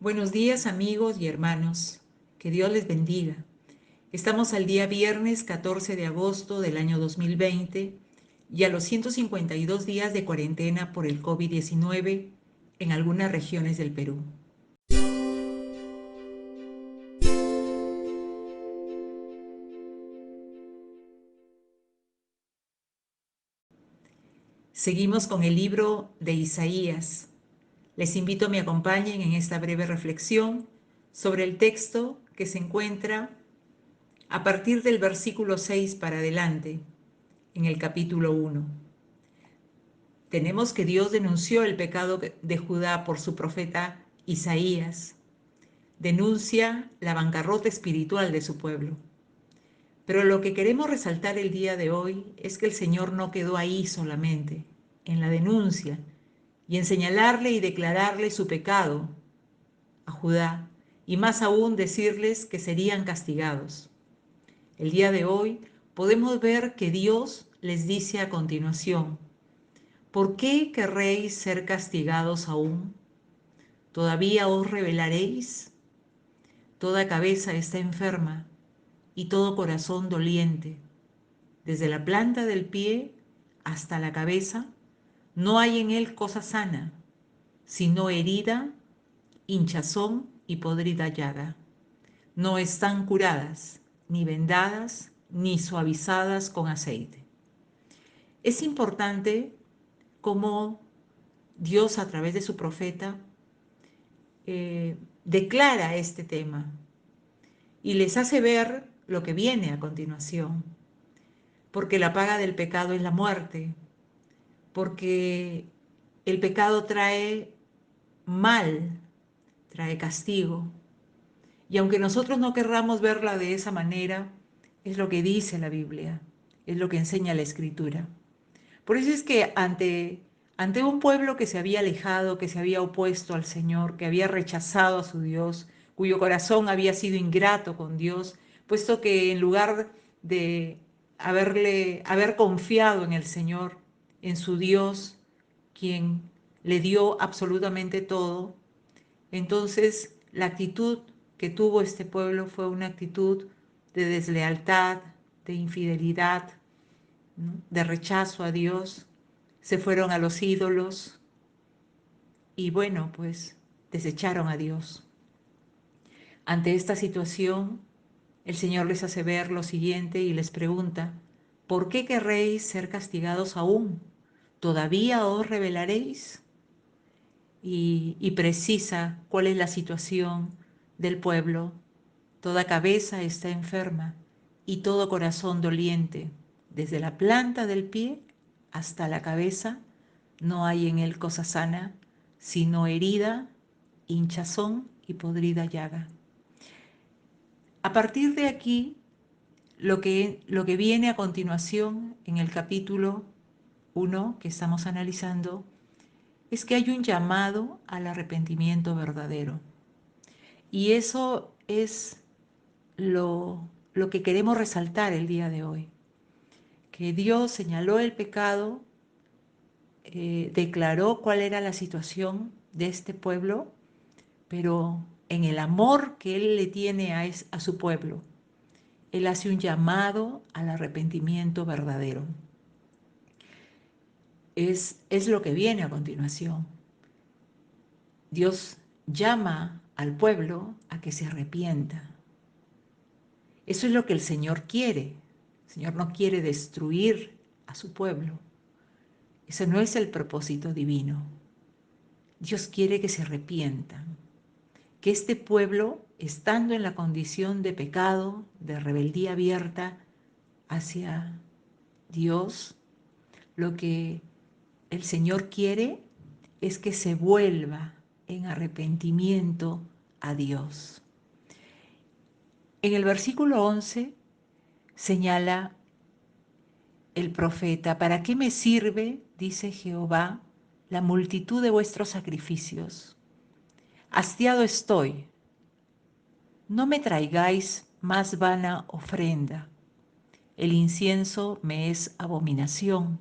Buenos días amigos y hermanos, que Dios les bendiga. Estamos al día viernes 14 de agosto del año 2020 y a los 152 días de cuarentena por el COVID-19 en algunas regiones del Perú. Seguimos con el libro de Isaías. Les invito a que me acompañen en esta breve reflexión sobre el texto que se encuentra a partir del versículo 6 para adelante, en el capítulo 1. Tenemos que Dios denunció el pecado de Judá por su profeta Isaías. Denuncia la bancarrota espiritual de su pueblo. Pero lo que queremos resaltar el día de hoy es que el Señor no quedó ahí solamente, en la denuncia y en señalarle y declararle su pecado a Judá, y más aún decirles que serían castigados. El día de hoy podemos ver que Dios les dice a continuación: ¿por qué querréis ser castigados aún? ¿Todavía os rebelaréis? Toda cabeza está enferma y todo corazón doliente. Desde la planta del pie hasta la cabeza, no hay en él cosa sana, sino herida, hinchazón y podrida llaga. No están curadas, ni vendadas, ni suavizadas con aceite. Es importante cómo Dios, a través de su profeta, declara este tema y les hace ver lo que viene a continuación, porque la paga del pecado es la muerte, porque el pecado trae mal, trae castigo, y aunque nosotros no querramos verla de esa manera, es lo que dice la Biblia, es lo que enseña la Escritura. Por eso es que ante un pueblo que se había alejado, que se había opuesto al Señor, que había rechazado a su Dios, cuyo corazón había sido ingrato con Dios, puesto que en lugar de haber confiado en el Señor, en su Dios, quien le dio absolutamente todo, entonces la actitud que tuvo este pueblo fue una actitud de deslealtad, de infidelidad, ¿no?, de rechazo a Dios. Se fueron a los ídolos y bueno, pues desecharon a Dios. Ante esta situación, el Señor les hace ver lo siguiente y les pregunta: ¿por qué querréis ser castigados aún? ¿Todavía os rebelaréis? Y precisa cuál es la situación del pueblo. Toda cabeza está enferma y todo corazón doliente. Desde la planta del pie hasta la cabeza no hay en él cosa sana, sino herida, hinchazón y podrida llaga. A partir de aquí, lo que viene a continuación en el capítulo 1 que estamos analizando es que hay un llamado al arrepentimiento verdadero. Y eso es lo que queremos resaltar el día de hoy. Que Dios señaló el pecado, declaró cuál era la situación de este pueblo, pero en el amor que Él le tiene a su pueblo, Él hace un llamado al arrepentimiento verdadero. Es lo que viene a continuación. Dios llama al pueblo a que se arrepienta. Eso es lo que el Señor quiere. El Señor no quiere destruir a su pueblo. Ese no es el propósito divino. Dios quiere que se arrepientan, que este pueblo, estando en la condición de pecado, de rebeldía abierta hacia Dios, lo que el Señor quiere es que se vuelva en arrepentimiento a Dios. En el versículo 11 señala el profeta: ¿para qué me sirve, dice Jehová, la multitud de vuestros sacrificios? Hastiado estoy. No me traigáis más vana ofrenda. El incienso me es abominación.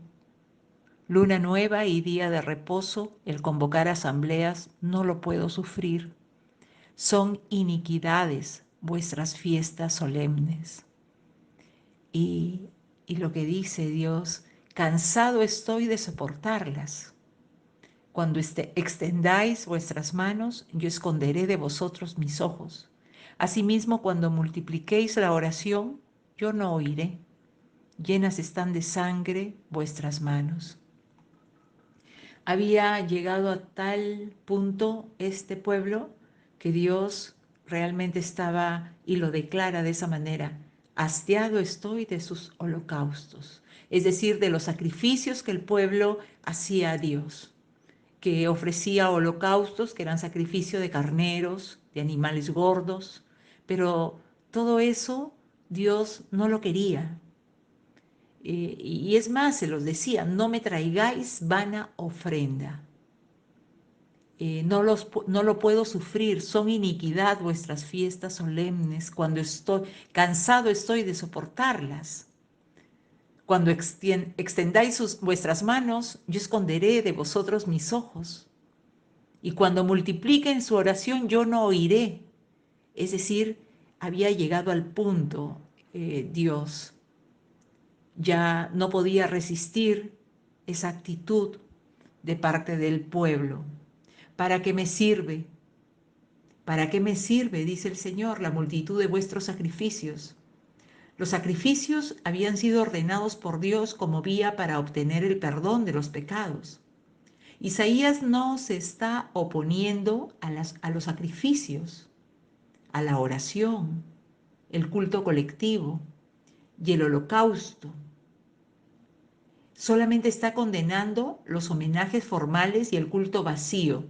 Luna nueva y día de reposo, el convocar asambleas, no lo puedo sufrir. Son iniquidades vuestras fiestas solemnes. Y, y lo que dice Dios, cansado estoy de soportarlas. Cuando extendáis vuestras manos, yo esconderé de vosotros mis ojos. Asimismo, cuando multipliquéis la oración, yo no oiré. Llenas están de sangre vuestras manos. Había llegado a tal punto este pueblo que Dios realmente estaba, y lo declara de esa manera, hastiado estoy de sus holocaustos, es decir, de los sacrificios que el pueblo hacía a Dios, que ofrecía holocaustos, que eran sacrificio de carneros, de animales gordos, pero todo eso Dios no lo quería. Y es más, se los decía, no me traigáis vana ofrenda. No lo puedo sufrir, son iniquidad vuestras fiestas solemnes, cuando cansado estoy de soportarlas. Cuando extendáis vuestras manos, yo esconderé de vosotros mis ojos. Y cuando multipliquen su oración, yo no oiré. Es decir, había llegado al punto, Dios ya no podía resistir esa actitud de parte del pueblo. ¿Para qué me sirve? ¿Para qué me sirve, dice el Señor, la multitud de vuestros sacrificios? Los sacrificios habían sido ordenados por Dios como vía para obtener el perdón de los pecados. Isaías no se está oponiendo a los sacrificios, a la oración, el culto colectivo y el holocausto. Solamente está condenando los homenajes formales y el culto vacío,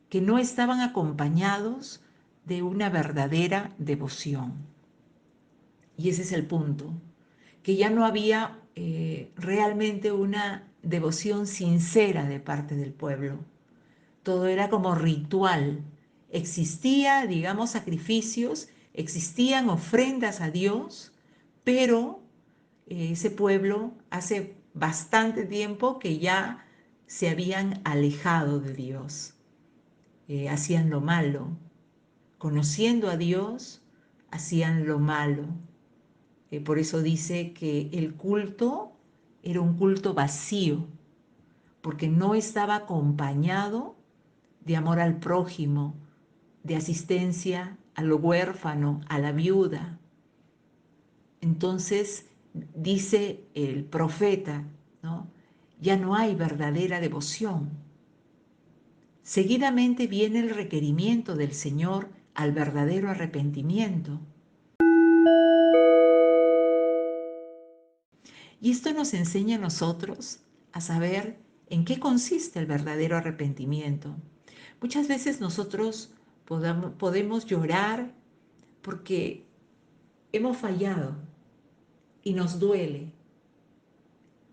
que no estaban acompañados de una verdadera devoción. Y ese es el punto, que ya no había realmente una devoción sincera de parte del pueblo. Todo era como ritual. Existía, digamos, sacrificios, existían ofrendas a Dios, pero ese pueblo hace bastante tiempo que ya se habían alejado de Dios. Hacían lo malo. Conociendo a Dios, hacían lo malo. Por eso dice que el culto era un culto vacío, porque no estaba acompañado de amor al prójimo, de asistencia al huérfano, a la viuda. Entonces dice el profeta, ¿no? Ya no hay verdadera devoción. Seguidamente viene el requerimiento del Señor al verdadero arrepentimiento. Y esto nos enseña a nosotros a saber en qué consiste el verdadero arrepentimiento. Muchas veces nosotros podemos llorar porque hemos fallado y nos duele.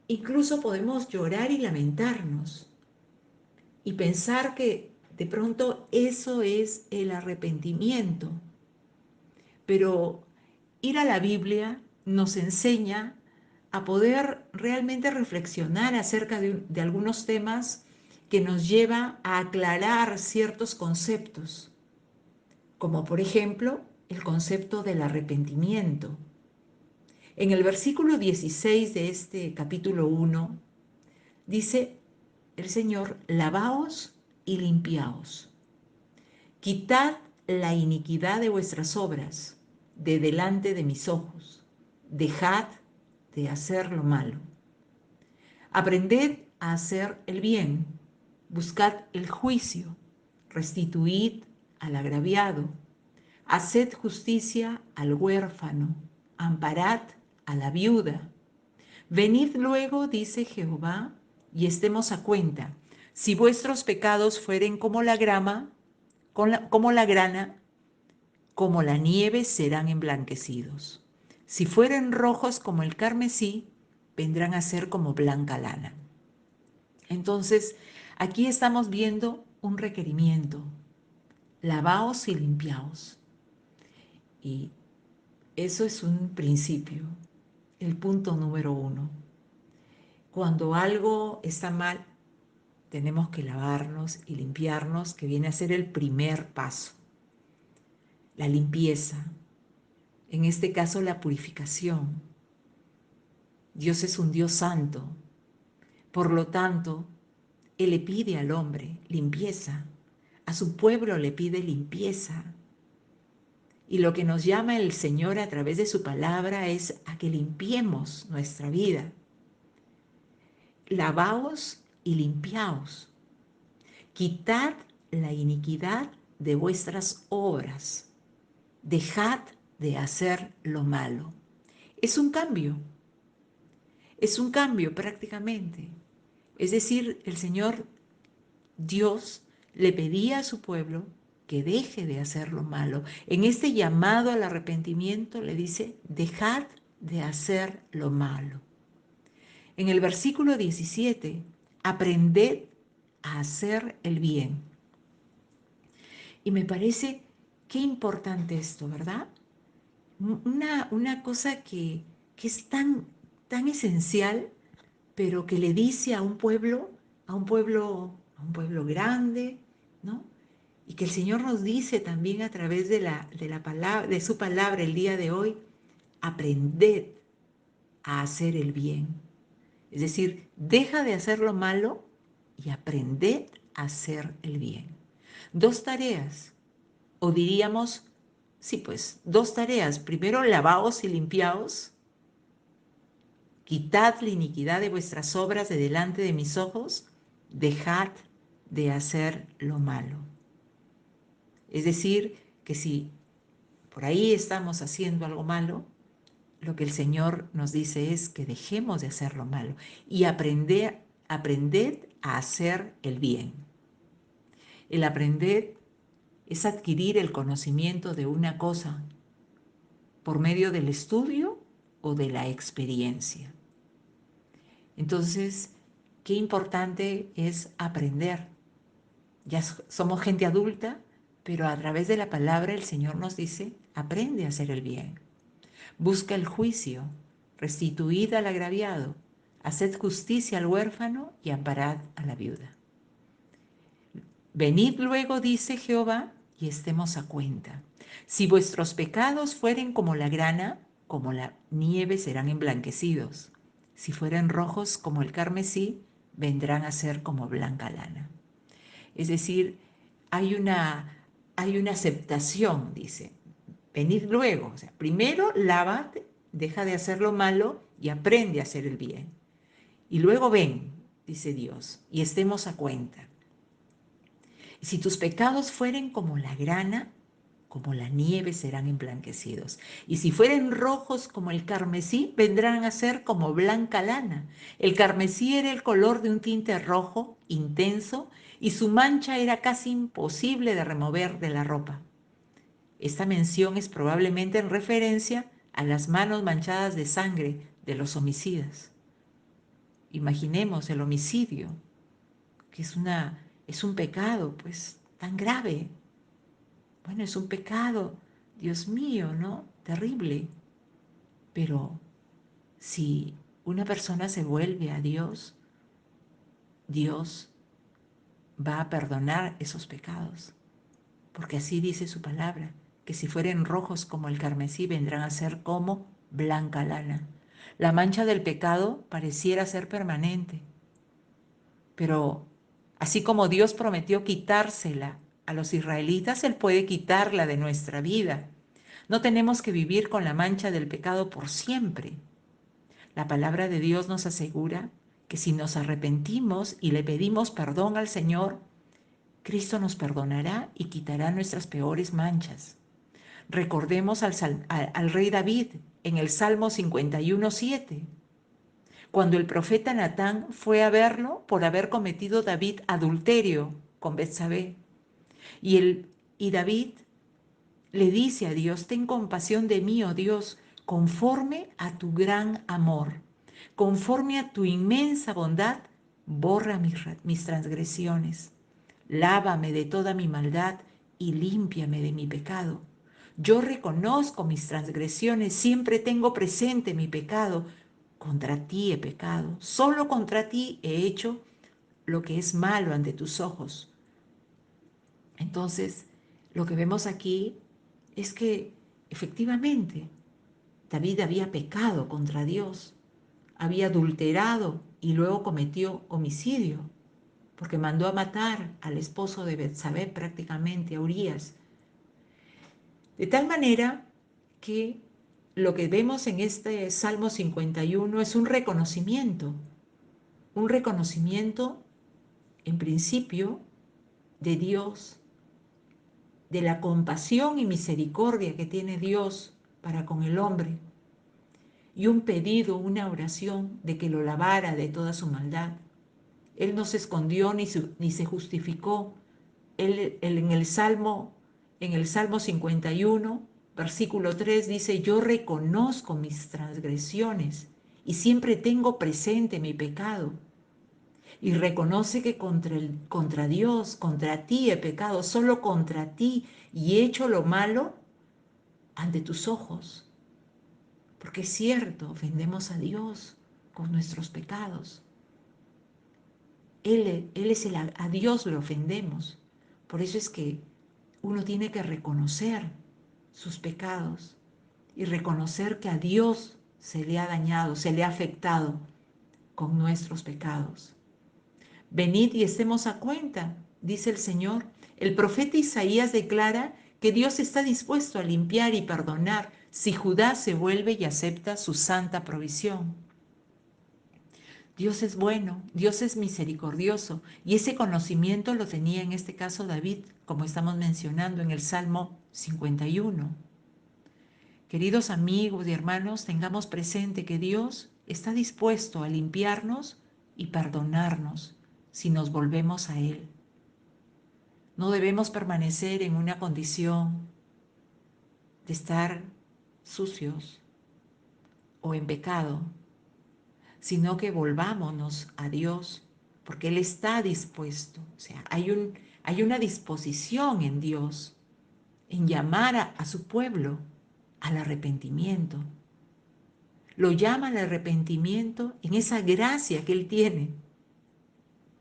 Incluso podemos llorar y lamentarnos y pensar que de pronto eso es el arrepentimiento. Pero ir a la Biblia nos enseña a poder realmente reflexionar acerca de algunos temas que nos lleva a aclarar ciertos conceptos, como por ejemplo el concepto del arrepentimiento. En el versículo 16 de este capítulo 1 dice el Señor: lavaos y limpiaos, quitad la iniquidad de vuestras obras de delante de mis ojos, dejad de hacer lo malo. Aprended a hacer el bien, buscad el juicio, restituid al agraviado, haced justicia al huérfano, amparad a la viuda. Venid luego, dice Jehová, y estemos a cuenta. Si vuestros pecados fueren como la grama, como la grana, como la nieve serán emblanquecidos. Si fueren rojos como el carmesí, vendrán a ser como blanca lana. Entonces, aquí estamos viendo un requerimiento: lavaos y limpiaos. Y eso es un principio, el punto número 1. Cuando algo está mal, tenemos que lavarnos y limpiarnos, que viene a ser el primer paso. la limpieza, en este caso la purificación. Dios es un Dios santo, por lo tanto, Él le pide al hombre limpieza, a su pueblo le pide limpieza. Y lo que nos llama el Señor a través de su palabra es a que limpiemos nuestra vida. Lavaos y limpiaos. Quitad la iniquidad de vuestras obras. Dejad de hacer lo malo. Es un cambio prácticamente. Es decir, el Señor Dios le pedía a su pueblo que deje de hacer lo malo. En este llamado al arrepentimiento le dice, dejad de hacer lo malo. En el versículo 17, aprended a hacer el bien. Y me parece qué importante esto, ¿verdad? Una cosa que es tan esencial, pero que le dice a un pueblo grande, ¿no? Y que el Señor nos dice también a través de la palabra, de su palabra el día de hoy, aprended a hacer el bien. Es decir, deja de hacer lo malo y aprended a hacer el bien. Dos tareas, o diríamos, sí, pues, dos tareas. Primero, lavaos y limpiaos. Quitad la iniquidad de vuestras obras de delante de mis ojos. Dejad de hacer lo malo. Es decir, que si por ahí estamos haciendo algo malo, lo que el Señor nos dice es que dejemos de hacer lo malo y aprended a hacer el bien. El aprender es adquirir el conocimiento de una cosa por medio del estudio o de la experiencia. Entonces, qué importante es aprender. Ya somos gente adulta, pero a través de la palabra el Señor nos dice, aprende a hacer el bien. Busca el juicio, restituid al agraviado, haced justicia al huérfano y amparad a la viuda. Venid luego, dice Jehová, y estemos a cuenta. Si vuestros pecados fueren como la grana, como la nieve serán emblanquecidos. Si fueren rojos como el carmesí, vendrán a ser como blanca lana. Es decir, hay una aceptación, dice. Venid luego, o sea, primero lávate, deja de hacer lo malo y aprende a hacer el bien. Y luego ven, dice Dios, y estemos a cuenta. Si tus pecados fueren como la grana, como la nieve serán emblanquecidos. Y si fueren rojos como el carmesí, vendrán a ser como blanca lana. El carmesí era el color de un tinte rojo intenso y su mancha era casi imposible de remover de la ropa. Esta mención es probablemente en referencia a las manos manchadas de sangre de los homicidas. Imaginemos el homicidio, que es un pecado, pues, tan grave. Bueno, es un pecado, Dios mío, ¿no? Terrible. Pero si una persona se vuelve a Dios, Dios va a perdonar esos pecados. Porque así dice su palabra, que si fueren rojos como el carmesí, vendrán a ser como blanca lana. La mancha del pecado pareciera ser permanente, pero así como Dios prometió quitársela a los israelitas, Él puede quitarla de nuestra vida. No tenemos que vivir con la mancha del pecado por siempre. La palabra de Dios nos asegura que si nos arrepentimos y le pedimos perdón al Señor, Cristo nos perdonará y quitará nuestras peores manchas. Recordemos al rey David en el Salmo 51:7, cuando el profeta Natán fue a verlo por haber cometido David adulterio con Betsabé. Y David le dice a Dios, ten compasión de mí, oh Dios, conforme a tu gran amor, conforme a tu inmensa bondad, borra mis transgresiones, lávame de toda mi maldad y límpiame de mi pecado. Yo reconozco mis transgresiones, siempre tengo presente mi pecado. Contra ti he pecado, solo contra ti he hecho lo que es malo ante tus ojos. Entonces, lo que vemos aquí es que efectivamente David había pecado contra Dios, había adulterado y luego cometió homicidio, porque mandó a matar al esposo de Betsabé prácticamente, a Urías. De tal manera que lo que vemos en este Salmo 51 es un reconocimiento en principio de Dios, de la compasión y misericordia que tiene Dios para con el hombre, y un pedido, una oración de que lo lavara de toda su maldad. Él no se escondió ni se justificó. Él en el Salmo 51, versículo 3 dice, yo reconozco mis transgresiones y siempre tengo presente mi pecado. Y reconoce que contra Dios, contra ti he pecado, solo contra ti, y he hecho lo malo ante tus ojos. Porque es cierto, ofendemos a Dios con nuestros pecados. A Dios lo ofendemos. Por eso es que uno tiene que reconocer sus pecados y reconocer que a Dios se le ha dañado, se le ha afectado con nuestros pecados. Venid y estemos a cuenta, dice el Señor. El profeta Isaías declara que Dios está dispuesto a limpiar y perdonar si Judá se vuelve y acepta su santa provisión. Dios es bueno, Dios es misericordioso, y ese conocimiento lo tenía en este caso David, como estamos mencionando en el Salmo 51. Queridos amigos y hermanos, tengamos presente que Dios está dispuesto a limpiarnos y perdonarnos si nos volvemos a Él. No debemos permanecer en una condición de estar sucios o en pecado, sino que volvámonos a Dios, porque Él está dispuesto. O sea, hay una disposición en Dios en llamar a su pueblo al arrepentimiento. Lo llama al arrepentimiento en esa gracia que Él tiene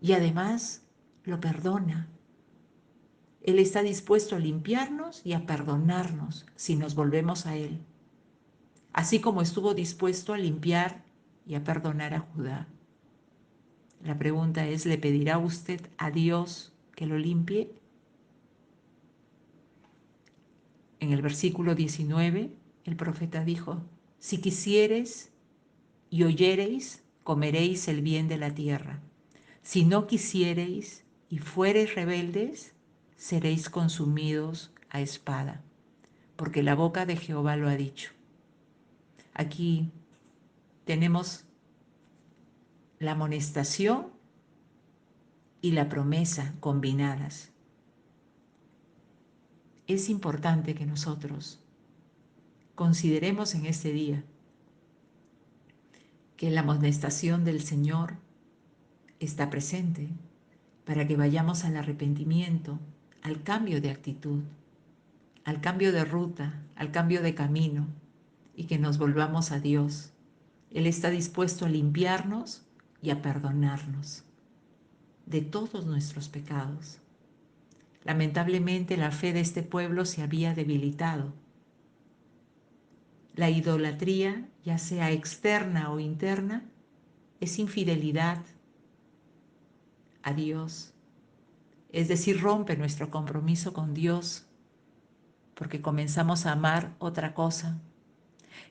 y además lo perdona. Él está dispuesto a limpiarnos y a perdonarnos si nos volvemos a Él, así como estuvo dispuesto a limpiar y a perdonar a Judá. La pregunta es, ¿le pedirá usted a Dios que lo limpie? En el versículo 19, el profeta dijo, si quisiereis y oyereis, comeréis el bien de la tierra. Si no quisiereis y fuereis rebeldes, seréis consumidos a espada, porque la boca de Jehová lo ha dicho. Aquí tenemos la amonestación y la promesa combinadas. Es importante que nosotros consideremos en este día que la amonestación del Señor está presente para que vayamos al arrepentimiento, al cambio de actitud, al cambio de ruta, al cambio de camino y que nos volvamos a Dios. Él está dispuesto a limpiarnos y a perdonarnos de todos nuestros pecados. Lamentablemente la fe de este pueblo se había debilitado. La idolatría, ya sea externa o interna, es infidelidad a Dios. Es decir, rompe nuestro compromiso con Dios porque comenzamos a amar otra cosa.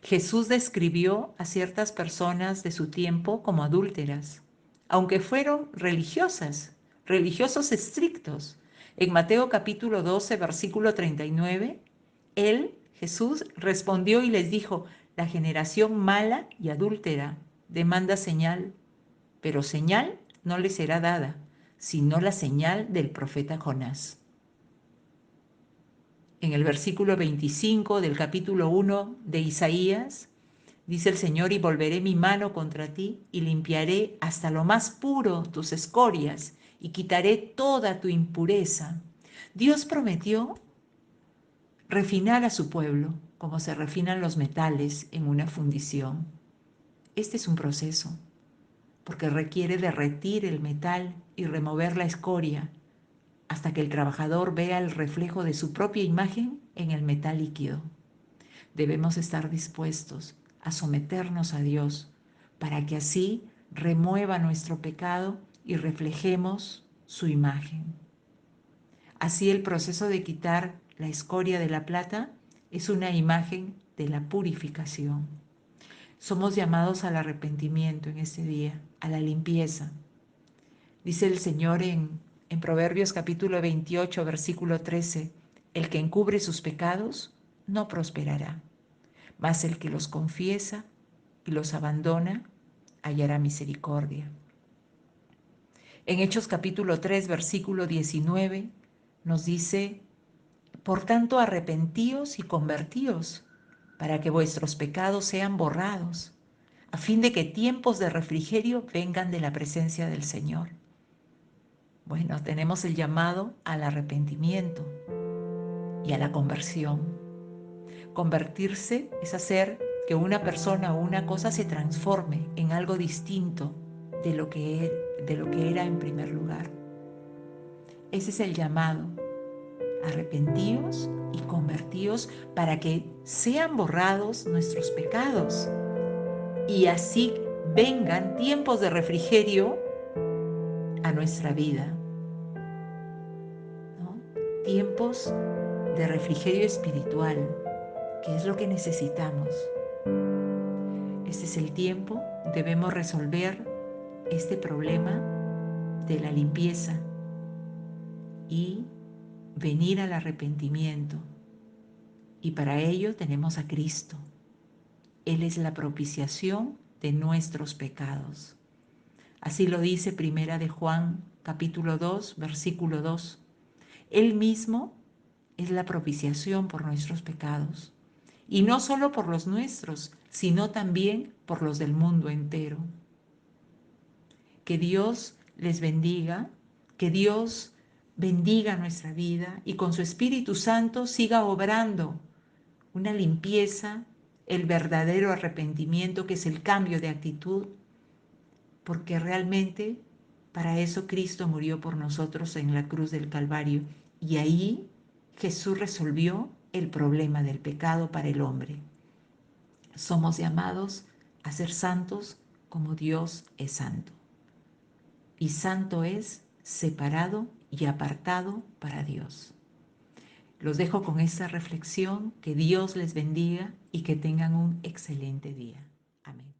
Jesús describió a ciertas personas de su tiempo como adúlteras, aunque fueron religiosas, religiosos estrictos. En Mateo capítulo 12, versículo 39, Él, Jesús, respondió y les dijo, la generación mala y adúltera demanda señal, pero señal no le será dada, sino la señal del profeta Jonás. En el versículo 25 del capítulo 1 de Isaías, dice el Señor, y volveré mi mano contra ti y limpiaré hasta lo más puro tus escorias y quitaré toda tu impureza. Dios prometió refinar a su pueblo como se refinan los metales en una fundición. Este es un proceso porque requiere derretir el metal y remover la escoria hasta que el trabajador vea el reflejo de su propia imagen en el metal líquido. Debemos estar dispuestos a someternos a Dios para que así remueva nuestro pecado y reflejemos su imagen. Así el proceso de quitar la escoria de la plata es una imagen de la purificación. Somos llamados al arrepentimiento en este día, a la limpieza. Dice el Señor en Proverbios capítulo 28, versículo 13, el que encubre sus pecados no prosperará, mas el que los confiesa y los abandona hallará misericordia. En Hechos capítulo 3, versículo 19, nos dice, por tanto arrepentíos y convertíos, para que vuestros pecados sean borrados, a fin de que tiempos de refrigerio vengan de la presencia del Señor. Bueno, tenemos el llamado al arrepentimiento y a la conversión. Convertirse es hacer que una persona o una cosa se transforme en algo distinto de lo que era en primer lugar. Ese es el llamado. Arrepentíos y convertíos para que sean borrados nuestros pecados y así vengan tiempos de refrigerio a nuestra vida, ¿no? Tiempos de refrigerio espiritual, que es lo que necesitamos. Este es el tiempo, debemos resolver este problema de la limpieza y venir al arrepentimiento. Y para ello tenemos a Cristo. Él es la propiciación de nuestros pecados. Así lo dice Primera de Juan, capítulo 2, versículo 2. Él mismo es la propiciación por nuestros pecados. Y no solo por los nuestros, sino también por los del mundo entero. Que Dios les bendiga, que Dios bendiga nuestra vida y con su Espíritu Santo siga obrando una limpieza, el verdadero arrepentimiento, que es el cambio de actitud, porque realmente para eso Cristo murió por nosotros en la cruz del Calvario. Y ahí Jesús resolvió el problema del pecado para el hombre. Somos llamados a ser santos como Dios es santo. Y santo es separado y apartado para Dios. Los dejo con esta reflexión, que Dios les bendiga y que tengan un excelente día. Amén.